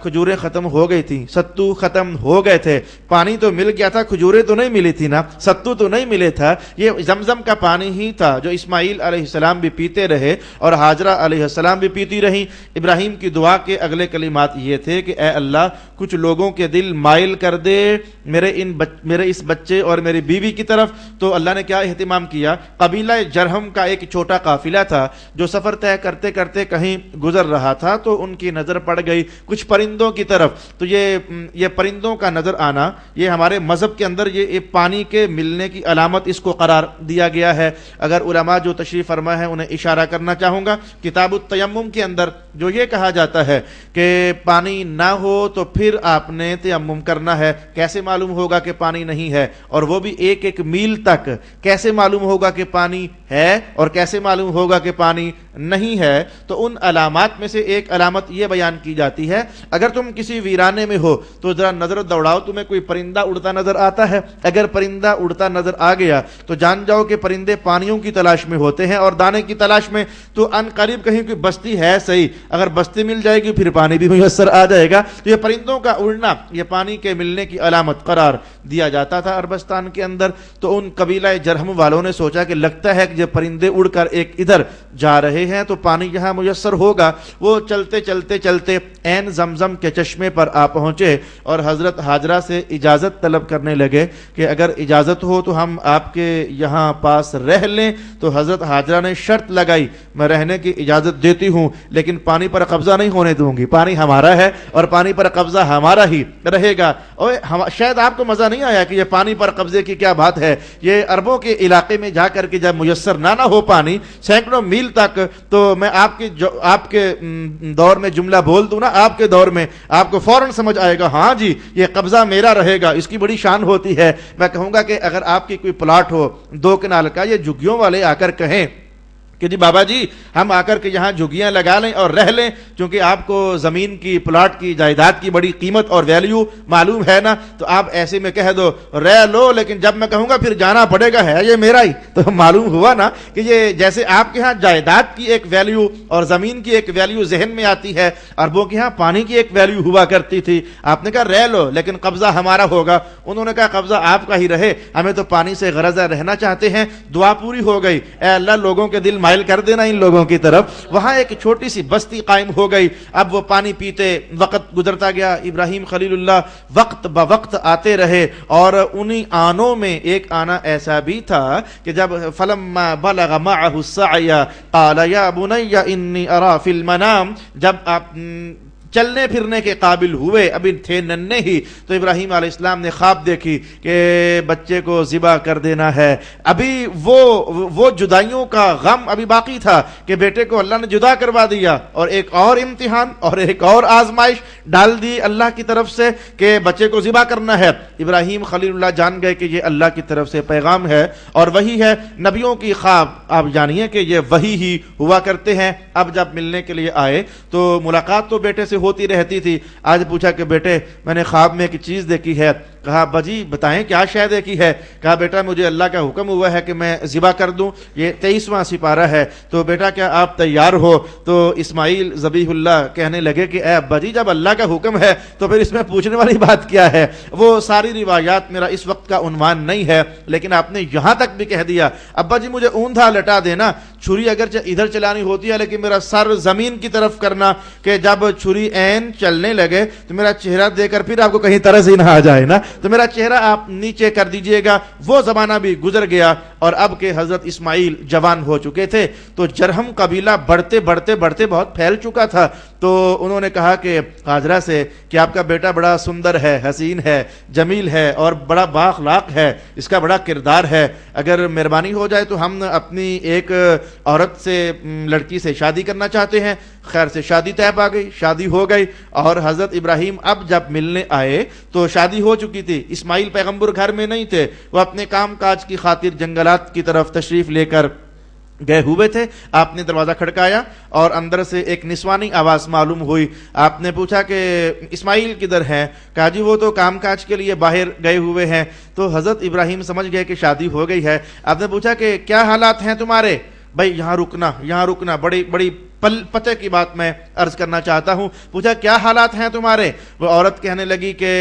کھجوریں ختم ہو گئی تھیں، ستو ختم ہو گئے تھے، پانی تو مل گیا تھا، کھجوریں تو نہیں ملی تھی نا، ستو تو نہیں ملے تھا. یہ زمزم کا پانی ہی تھا جو اسماعیل علیہ السلام بھی پیتے رہے اور ہاجرہ علیہ السلام بھی پیتی رہیں. ابراہیم کی دعا کے اگلے کلمات یہ تھے کہ اے اللہ کچھ لوگوں کے دل مائل کر دے میرے اس بچے اور میری بیوی کی طرف. تو اللہ نے کیا اہتمام کیا، قبیلہ جرہم کا ایک چھوٹا قافلہ تھا جو سفر طے کرتے کرتے کہیں گزر رہا تھا، تو ان کی نظر پڑ گئی کچھ پرندوں کی طرف. تو یہ پرندوں کا نظر آنا یہ ہمارے مذہب کے اندر یہ پانی کے ملنے کی علامت اس کو قرار دیا گیا ہے. اگر علماء جو تشریف فرما ہے انہیں اشارہ کرنا چاہوں گا، کتاب التیمم کے اندر جو یہ کہا جاتا ہے کہ پانی نہ ہو تو پھر آپ نے تیمم کرنا ہے. کیسے معلوم ہوگا کہ پانی نہیں ہے، اور وہ بھی ایک ایک میل تک؟ کیسے معلوم ہوگا کہ پانی ہے اور کیسے معلوم ہوگا کہ پانی نہیں ہے؟ تو ان علامات میں سے ایک علامت یہ بیان کی جاتی ہے، اگر تم کسی ویرانے میں ہو تو ذرا نظر دوڑاؤ، تمہیں کوئی پرندہ اڑتا نظر آتا ہے؟ اگر پرندہ اڑتا نظر آ گیا تو جان جاؤ کہ پرندے پانیوں کی تلاش میں ہوتے ہیں اور دانے کی تلاش میں. تو ان قریب کہیں کوئی بستی ہے صحیح، اگر بستی مل جائے گی پھر پانی بھی میسر آ جائے گا. تو یہ پرندوں کا اڑنا یہ پانی کے ملنے کی علامت قرار دیا جاتا تھا عربستان کے اندر. تو ان قبیلہ جرہم والوں نے سوچا کہ لگتا ہے کہ یہ پرندے اڑ کر ایک ادھر جا رہے ہیں تو پانی یہاں میسر ہوگا. وہ چلتے چلتے چلتے عین زمزم کے چشمے پر آ پہنچے اور حضرت ہاجرہ سے اجازت طلب کرنے لگے کہ اگر اجازت ہو تو ہم آپ کے یہاں پاس رہ لیں. تو حضرت ہاجرہ نے شرط لگائی، میں رہنے کی اجازت دیتی ہوں لیکن پانی پر قبضہ نہیں ہونے دوں گی، پانی ہمارا ہے اور پانی پر قبضہ ہمارا ہی رہے گا. اور شاید آپ کو مزہ نہیں آیا کہ یہ پانی پر قبضے کی کیا بات ہے. یہ عربوں کے علاقے میں جا کر کے جب میسر نہ ہو پانی سینکڑوں میل تک، تو میں آپ کے دور میں جملہ بول دوں نا، آپ کے دور میں آپ کو فوراً سمجھ آئے گا ہاں جی یہ قبضہ میرا رہے گا. اس کی بڑی شان ہوتی ہے. میں کہوں گا کہ اگر آپ کی کوئی پلاٹ ہو 2 کنال کا، یہ جھگیوں والے آ کر کہیں کہ جی بابا جی ہم آ کر کے یہاں جھگیاں لگا لیں اور رہ لیں، کیونکہ آپ کو زمین کی پلاٹ کی جائیداد کی بڑی قیمت اور ویلیو معلوم ہے نا، تو آپ ایسے میں کہہ دو رہ لو، لیکن جب میں کہوں گا پھر جانا پڑے گا، ہے یہ میرا ہی. تو معلوم ہوا نا کہ یہ جیسے آپ کے ہاں جائیداد کی ایک ویلیو اور زمین کی ایک ویلیو ذہن میں آتی ہے، عربوں کے ہاں پانی کی ایک ویلیو ہوا کرتی تھی. آپ نے کہا رہ لو لیکن قبضہ ہمارا ہوگا، انہوں نے کہا قبضہ آپ کا ہی رہے، ہمیں تو پانی سے غرض رہنا چاہتے ہیں. دعا پوری ہو گئی، اے اللہ لوگوں کے دل مائل کر دینا ان لوگوں کی طرف. وہاں ایک چھوٹی سی بستی قائم ہو گئی. اب وہ پانی پیتے، وقت گزرتا گیا، ابراہیم خلیل اللہ وقت بوقت آتے رہے، اور انہی آنوں میں ایک آنا ایسا بھی تھا کہ جب فلما بلغ معه السعي قال يا بني اني ارى في المنام، جب آپ چلنے پھرنے کے قابل ہوئے، ابھی تھے ننھے ہی، تو ابراہیم علیہ السلام نے خواب دیکھی کہ بچے کو ذبح کر دینا ہے. ابھی وہ جدائیوں کا غم ابھی باقی تھا کہ بیٹے کو اللہ نے جدا کروا دیا، اور ایک اور امتحان اور ایک اور آزمائش ڈال دی اللہ کی طرف سے کہ بچے کو ذبح کرنا ہے. ابراہیم خلیل اللہ جان گئے کہ یہ اللہ کی طرف سے پیغام ہے اور وہی ہے. نبیوں کی خواب آپ جانیے کہ یہ وہی ہی ہوا کرتے ہیں. اب جب ملنے کے لیے آئے تو ملاقات تو بیٹے سے ہوتی رہتی تھی. آج پوچھا کہ بیٹے میں نے خواب میں ایک چیز دیکھی ہے. کہا ابا جی بتائیں کیا شے دیکھی ہے؟ کہا بیٹا مجھے اللہ کا حکم ہوا ہے کہ میں ذبح کر دوں. یہ 23واں سپارہ ہے. تو بیٹا کیا آپ تیار ہو؟ تو اسماعیل ذبیح اللہ کہنے لگے کہ اے ابا جی جب اللہ کا حکم ہے تو پھر اس میں پوچھنے والی بات کیا ہے؟ وہ ساری روایات میرا اس وقت کا عنوان نہیں ہے، لیکن آپ نے یہاں تک بھی کہہ دیا ابا جی مجھے اوندھا لٹا دینا، چھری اگر ادھر چلانی ہوتی ہے لیکن میرا سر زمین کی طرف کرنا کہ جب چھری عین چلنے لگے تو میرا چہرہ دے کر پھر آپ کو کہیں طرز ہی نہ آ جائے نا، تو میرا چہرہ آپ نیچے کر دیجئے گا. وہ زمانہ بھی گزر گیا اور اب کے حضرت اسماعیل جوان ہو چکے تھے. تو جرہم قبیلہ بڑھتے بڑھتے بڑھتے بہت پھیل چکا تھا. تو انہوں نے کہا کہ ہاجرہ سے کہ آپ کا بیٹا بڑا سندر ہے، حسین ہے، جمیل ہے اور بڑا بااخلاق ہے، اس کا بڑا کردار ہے، اگر مہربانی ہو جائے تو ہم اپنی ایک عورت سے لڑکی سے شادی کرنا چاہتے ہیں. خیر سے شادی طے پا گئی، شادی ہو گئی. اور حضرت ابراہیم اب جب ملنے آئے تو شادی ہو چکی کی تھی. اسماعیل پیغمبر گھر میں نہیں تھے, وہ اپنے کام کاج کی خاطر جنگلات کی طرف تشریف لے کر گئے ہوئے تھے. آپ نے دروازہ کھڑکایا اور اندر سے ایک نسوانی آواز معلوم ہوئی. آپ نے پوچھا کہ اسماعیل کدھر ہے؟ کہا جی وہ تو کام کاج کے لیے باہر گئے ہوئے ہیں. تو حضرت ابراہیم سمجھ گئے کہ شادی ہو گئی ہے. آپ نے پوچھا کہ کیا حالات ہیں تمہارے؟ بھائی یہاں رکنا, بڑی پتے کی بات میں عرض کرنا چاہتا ہوں. پوچھا کیا حالات ہیں تمہارے؟ وہ عورت کہنے لگی کہ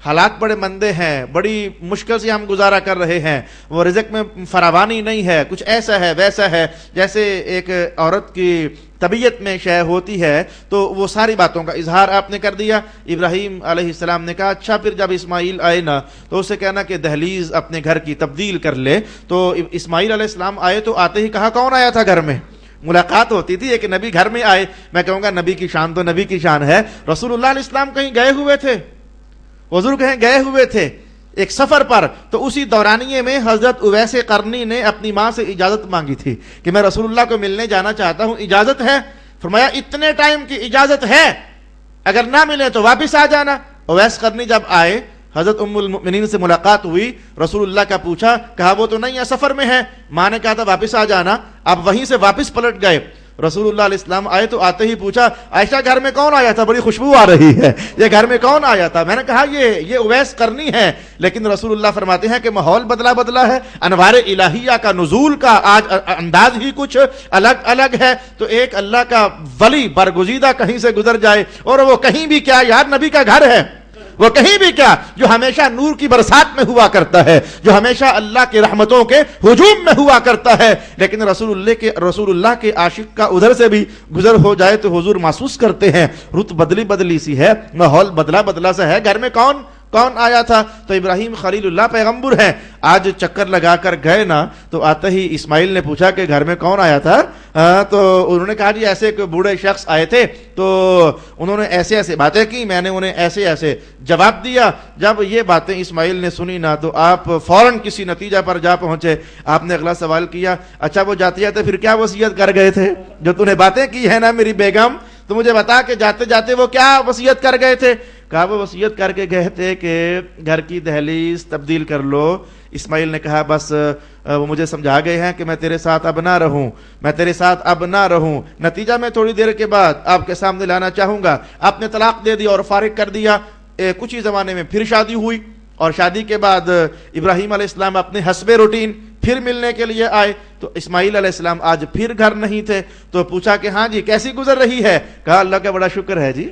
حالات بڑے مندے ہیں, بڑی مشکل سے ہم گزارا کر رہے ہیں, وہ رزق میں فراوانی نہیں ہے, کچھ ایسا ہے ویسا ہے. جیسے ایک عورت کی طبیعت میں شے ہوتی ہے, تو وہ ساری باتوں کا اظہار آپ نے کر دیا. ابراہیم علیہ السلام نے کہا اچھا پھر جب اسماعیل آئے نا تو اسے کہنا کہ دہلیز اپنے گھر کی تبدیل کر لے. تو اسماعیل علیہ السلام آئے تو آتے ہی کہا کون آیا تھا گھر میں؟ ملاقات ہوتی تھی, ایک نبی گھر میں آئے, میں کہوں گا نبی کی شان تو نبی کی شان ہے. رسول اللہ علیہ السلام کہیں گئے ہوئے تھے, حضور کہیں گئے ہوئے تھے ایک سفر پر, تو اسی دورانیے میں حضرت اویس قرنی نے اپنی ماں سے اجازت مانگی تھی کہ میں رسول اللہ کو ملنے جانا چاہتا ہوں, اجازت ہے؟ فرمایا اتنے ٹائم کی اجازت ہے, اگر نہ ملے تو واپس آ جانا. اویس قرنی جب آئے, حضرت ام المؤمنین سے ملاقات ہوئی, رسول اللہ کا پوچھا, کہا وہ تو نہیں ہے, سفر میں ہے. ماں نے کہا تھا واپس آ جانا, آپ وہیں سے واپس پلٹ گئے. رسول اللہ علیہ السلام آئے تو آتے ہی پوچھا عائشہ گھر میں کون آیا تھا؟ بڑی خوشبو آ رہی ہے, یہ گھر میں کون آیا تھا؟ میں نے کہا یہ اویس قرنی ہے. لیکن رسول اللہ فرماتے ہیں کہ ماحول بدلا ہے, انوار الہیہ کا نزول کا آج انداز ہی کچھ الگ ہے. تو ایک اللہ کا ولی برگزیدہ کہیں سے گزر جائے, اور وہ کہیں بھی کیا یار نبی کا گھر ہے, وہ کہیں بھی کیا جو ہمیشہ نور کی برسات میں ہوا کرتا ہے, جو ہمیشہ اللہ کی رحمتوں کے ہجوم میں ہوا کرتا ہے. لیکن رسول اللہ کے عاشق کا ادھر سے بھی گزر ہو جائے تو حضور محسوس کرتے ہیں رت بدلی سی ہے, ماحول بدلا سا ہے, گھر میں کون آیا تھا؟ تو ابراہیم خلیل اللہ پیغمبر ہیں, آج چکر لگا کر گئے نا تو آتے ہی اسماعیل نے پوچھا کہ گھر میں کون آیا تھا؟ تو انہوں نے کہا جی ایسے کوئی بوڑھے شخص آئے تھے, تو انہوں نے ایسے باتیں کی, میں نے انہیں ایسے جواب دیا. جب یہ باتیں اسماعیل نے سنی نا تو آپ فوراً کسی نتیجہ پر جا پہنچے. آپ نے اگلا سوال کیا, اچھا وہ جاتے پھر کیا وصیت کر گئے تھے؟ جو تو نے باتیں کی ہے نا میری بیگم, تو مجھے بتا کہ جاتے وہ کیا وصیت کر گئے تھے؟ کہا وہ وصیت کر کے گئے تھے کہ گھر کی دہلیز تبدیل کر لو. اسماعیل نے کہا بس وہ مجھے سمجھا گئے ہیں کہ میں تیرے ساتھ اب نہ رہوں, نتیجہ میں تھوڑی دیر کے بعد آپ کے سامنے لانا چاہوں گا. آپ نے طلاق دے دیا اور فارغ کر دیا. کچھ ہی زمانے میں پھر شادی ہوئی, اور شادی کے بعد ابراہیم علیہ السلام اپنے حسب روٹین پھر ملنے کے لیے آئے. تو اسماعیل علیہ السلام آج پھر گھر نہیں تھے. تو پوچھا کہ ہاں جی کیسی گزر رہی ہے؟ کہا اللہ کا بڑا شکر ہے جی,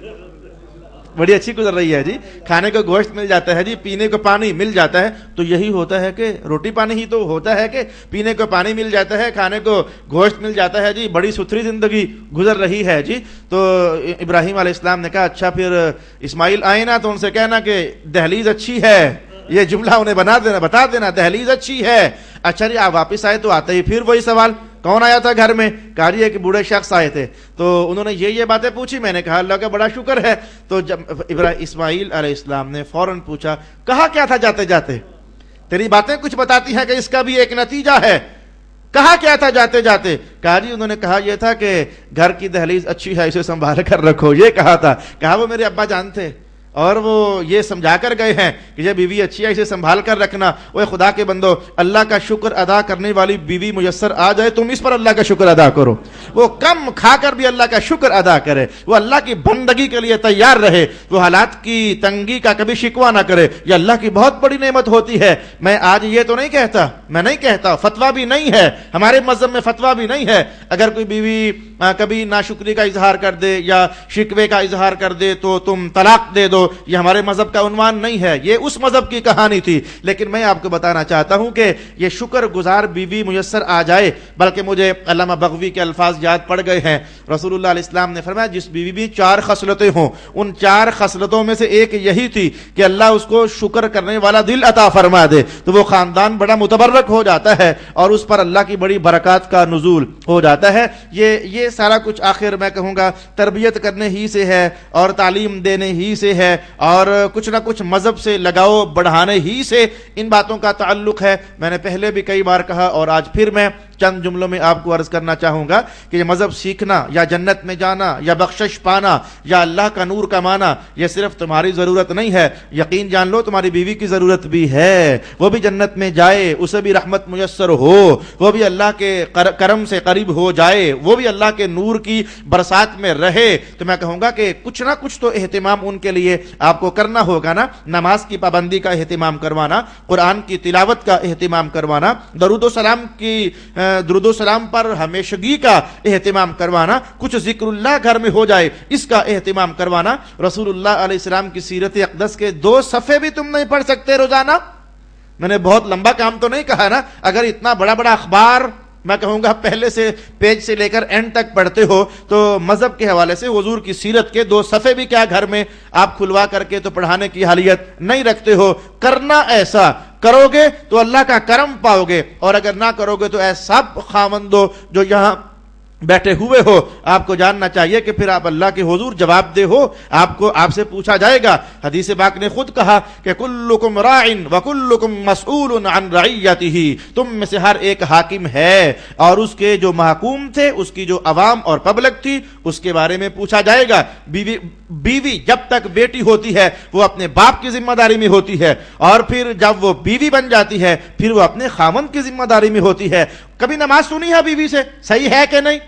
بڑی اچھی گزر رہی ہے جی, کھانے کو گوشت مل جاتا ہے جی, پینے کو پانی مل جاتا ہے. تو یہی ہوتا ہے کہ روٹی پانی ہی تو ہوتا ہے کہ پینے کو پانی مل جاتا ہے, کھانے کو گوشت مل جاتا ہے جی, بڑی ستھری زندگی گزر رہی ہے جی. تو ابراہیم علیہ السلام نے کہا اچھا پھر اسماعیل آئے نا تو ان سے کہنا کہ دہلیز اچھی ہے, یہ جملہ انہیں بتا دینا دہلیز اچھی ہے. اچھا جی آپ واپس آئے تو آتے ہی پھر وہی سوال, کون آیا تھا گھر میں؟ کہا جی ایک بوڑھے شخص آئے تھے. تو انہوں نے یہ باتیں پوچھی, میں نے کہا اللہ کا بڑا شکر ہے. تو جب اسماعیل علیہ السلام نے فوراً پوچھا کہا کیا تھا جاتے, تیری باتیں کچھ بتاتی ہیں کہ اس کا بھی ایک نتیجہ ہے, کہا کیا تھا جاتے؟ کہا جی انہوں نے کہا یہ تھا کہ گھر کی دہلیز اچھی ہے, اسے سنبھال کر رکھو, یہ کہا تھا. کہا وہ میرے ابا جان تھے, اور وہ یہ سمجھا کر گئے ہیں کہ یہ بیوی اچھی ہے, اسے سنبھال کر رکھنا. وہ خدا کے بندو, اللہ کا شکر ادا کرنے والی بیوی میسر آ جائے تم اس پر اللہ کا شکر ادا کرو. وہ کم کھا کر بھی اللہ کا شکر ادا کرے, وہ اللہ کی بندگی کے لیے تیار رہے, وہ حالات کی تنگی کا کبھی شکوہ نہ کرے. یہ اللہ کی بہت بڑی نعمت ہوتی ہے. میں آج یہ تو نہیں کہتا, فتویٰ بھی نہیں ہے, ہمارے مذہب میں فتویٰ بھی نہیں ہے, اگر کوئی بیوی کبھی ناشکری کا اظہار کر دے یا شکوے کا اظہار کر دے تو تم طلاق دے دو. یہ ہمارے مذہب کا عنوان نہیں ہے, یہ اس مذہب کی کہانی تھی. لیکن میں آپ کو بتانا چاہتا ہوں کہ یہ شکر گزار بیوی میسر آ جائے. بلکہ مجھے علامہ بغوی کے الفاظ یاد پڑ گئے ہیں. رسول اللہ علیہ السلام نے فرمایا جس بیوی بھی 4 خصلتیں ہوں, ان 4 خصلتوں میں سے ایک یہی تھی کہ اللہ اس کو شکر کرنے والا دل عطا فرما دے, تو وہ خاندان بڑا متبرک ہو جاتا ہے اور اس پر اللہ کی بڑی برکات کا نزول ہو جاتا ہے. یہ سارا کچھ آخر میں کہوں گا تربیت کرنے ہی سے ہے اور تعلیم دینے ہی سے ہے, اور کچھ نہ کچھ مذہب سے لگاؤ بڑھانے ہی سے ان باتوں کا تعلق ہے. میں نے پہلے بھی کئی بار کہا اور آج پھر میں چند جملوں میں آپ کو عرض کرنا چاہوں گا کہ یہ مذہب سیکھنا یا جنت میں جانا یا بخشش پانا یا اللہ کا نور کمانا یہ صرف تمہاری ضرورت نہیں ہے، یقین جان لو تمہاری بیوی کی ضرورت بھی ہے، وہ بھی جنت میں جائے، اسے بھی رحمت میسر ہو، وہ بھی اللہ کے کرم سے قریب ہو جائے، وہ بھی اللہ کے نور کی برسات میں رہے۔ تو میں کہوں گا کہ کچھ نہ کچھ تو اہتمام ان کے لیے آپ کو کرنا ہوگا نا، نماز کی پابندی کا اہتمام کروانا، قرآن کی تلاوت کا اہتمام کروانا، درود و سلام پر ہمیشگی کا اہتمام کروانا، کچھ ذکر اللہ گھر میں ہو جائے اس کا اہتمام کروانا۔ رسول اللہ علیہ السلام کی سیرت اقدس کے 2 صفحے بھی تم نہیں پڑھ سکتے روزانہ؟ میں نے بہت لمبا کام تو نہیں کہا نا، اگر اتنا بڑا بڑا اخبار میں کہوں گا پہلے سے پیج سے لے کر اینڈ تک پڑھتے ہو تو مذہب کے حوالے سے حضور کی سیرت کے 2 صفحے بھی کیا گھر میں آپ کھلوا کر کے تو پڑھانے کی حالیت نہیں رکھتے ہو؟ کرنا ایسا، کرو گے تو اللہ کا کرم پاؤ گے، اور اگر نہ کرو گے تو اے سب خاوندو جو یہاں بیٹھے ہوئے ہو، آپ کو جاننا چاہیے کہ پھر آپ اللہ کے حضور جواب دہ ہو، آپ سے پوچھا جائے گا۔ حدیث پاک نے خود کہا کہ کلکم راع وکلکم مسئول عن رعیتہ، تم میں سے ہر ایک حاکم ہے اور اس کے جو محکوم تھے، اس کی جو عوام اور پبلک تھی، اس کے بارے میں پوچھا جائے گا۔ بیوی جب تک بیٹی ہوتی ہے وہ اپنے باپ کی ذمہ داری میں ہوتی ہے، اور پھر جب وہ بیوی بن جاتی ہے پھر وہ اپنے خاوند کی ذمہ داری میں ہوتی ہے۔ کبھی نماز سنی ہے بیوی سے؟ صحیح ہے کہ نہیں؟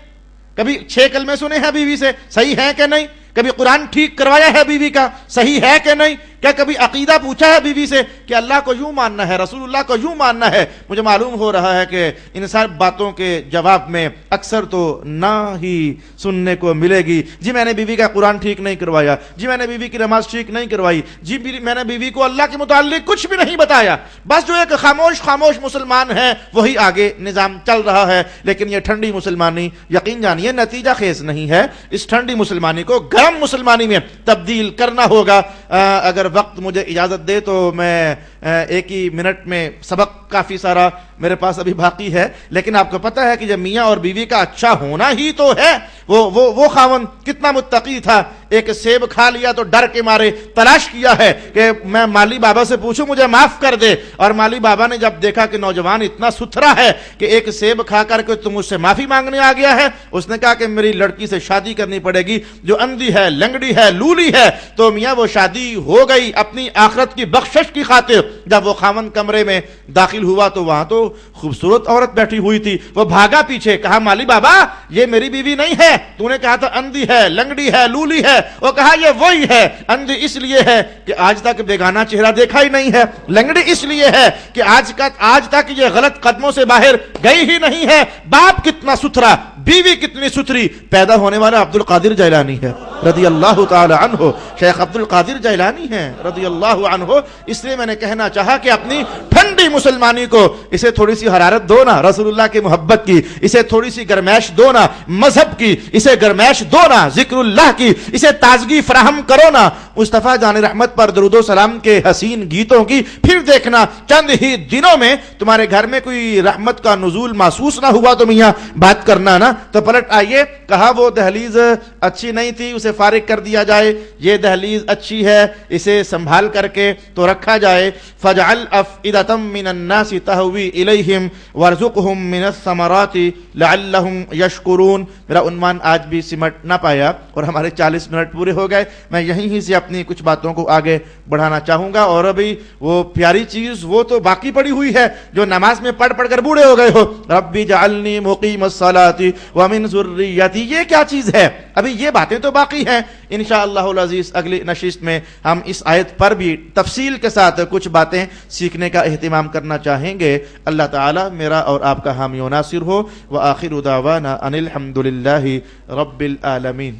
کبھی 6 کلمے سنے ہیں بیوی سے؟ صحیح ہے کہ نہیں؟ کبھی قرآن ٹھیک کروایا ہے بیوی کا؟ صحیح ہے کہ نہیں؟ کیا کبھی عقیدہ پوچھا ہے بیوی سے کہ اللہ کو یوں ماننا ہے، رسول اللہ کو یوں ماننا ہے؟ مجھے معلوم ہو رہا ہے کہ ان سب باتوں کے جواب میں اکثر تو نہ ہی سننے کو ملے گی۔ جی میں نے بیوی کا قرآن ٹھیک نہیں کروایا، جی میں نے بیوی کی نماز ٹھیک نہیں کروائی، جی میں نے بیوی کو اللہ کے متعلق کچھ بھی نہیں بتایا، بس جو ایک خاموش مسلمان ہے وہی آگے نظام چل رہا ہے۔ لیکن یہ ٹھنڈی مسلمانی یقین جانیے نتیجہ خیز نہیں ہے، اس ٹھنڈی مسلمانی کو گرم مسلمانی میں تبدیل کرنا ہوگا۔ اگر وقت مجھے اجازت دے تو میں 1 ہی منٹ میں، سبق کافی سارا میرے پاس ابھی باقی ہے، لیکن آپ کو پتہ ہے کہ جب میاں اور بیوی کا اچھا ہونا ہی تو ہے، وہ خاوند کتنا متقی تھا، ایک سیب کھا لیا تو ڈر کے مارے تلاش کیا ہے کہ میں مالی بابا سے پوچھوں مجھے معاف کر دے، اور مالی بابا نے جب دیکھا کہ نوجوان اتنا ستھرا ہے کہ ایک سیب کھا کر کے تم مجھ سے معافی مانگنے آ گیا ہے، اس نے کہا کہ میری لڑکی سے شادی کرنی پڑے گی جو اندھی ہے، لنگڑی ہے، لولی ہے۔ تو میاں وہ شادی ہو گئی اپنی آخرت کی بخشش کی خاطر۔ جب وہ خاوند کمرے میں داخل ہوا تو وہاں تو خوبصورت عورت بیٹھی ہوئی تھی، وہ بھاگا پیچھے، کہا مالی بابا یہ میری بیوی نہیں ہے، تو نے کہا تھا اندھی ہے، لنگڑی ہے، لولی ہے، وہ کہا یہ وہی ہے، اندھی اس لیے ہے کہ آج تک بیگانہ چہرہ دیکھا ہی نہیں ہے، لنگڑی اس لیے ہے کہ آج تک یہ غلط قدموں سے باہر گئی ہی نہیں ہے۔ باپ کتنا ستھرا، بیوی کتنی ستھری، پیدا ہونے والا عبد القادر جیلانی ہے رضی اللہ تعالی عنہ، شیخ عبد القادر جیلانی ہے رضی اللہ عنہ۔ اس لیے میں نے کہنا چاہا کہ اپنی ٹھنڈی مسلمانی کو اسے تھوڑی سی حرارت دو نا، رسول اللہ کی محبت کی، اسے تھوڑی سی گرمائش دو نا، مذہب کی اسے گرمائش دو نا، ذکر اللہ کی اسے تازگی فراہم کرو نا، مصطفیٰ جان رحمت پر درود و سلام کے حسین گیتوں کی، پھر دیکھنا چند ہی دنوں میں تمہارے گھر میں کوئی رحمت کا نزول محسوس نہ ہوا تو میاں بات کرنا نا۔ تو پلٹ آئیے، کہا وہ دہلیز اچھی نہیں تھی اسے فارغ کر دیا جائے، یہ دہلیز اچھی ہے اسے سنبھال کر کے تو رکھا جائے۔ فَجْعَلْ أَفْئِدَةً مِّنَ النَّاسِ تَهْوِي إِلَيْهِمْ وَارْزُقْهُم مِّنَ الثَّمَرَاتِ لَعَلَّهُمْ يَشْكُرُونَ۔ میرا عنوان آج بھی سمٹ نہ پایا اور ہمارے 40 منٹ پورے ہو گئے، میں یہیں ہی سے اپنی کچھ باتوں کو آگے بڑھانا چاہوں گا۔ اور ابھی وہ پیاری چیز وہ تو باقی پڑی ہوئی ہے جو نماز میں پڑھ کر بوڑھے ہو گئے ہو، ربی جعلنی مقیم الصلاۃ ومن ذریتی، یہ کیا چیز ہے؟ ابھی یہ باتیں تو باقی ہیں۔ انشاءاللہ العزیز اگلی نشست میں ہم اس آیت پر بھی تفصیل کے ساتھ کچھ باتیں سیکھنے کا اہتمام کرنا چاہیں گے۔ اللہ تعالی میرا اور آپ کا حامی و ناصر ہو۔ وآخر دعوانا ان الحمد للہ رب العالمین۔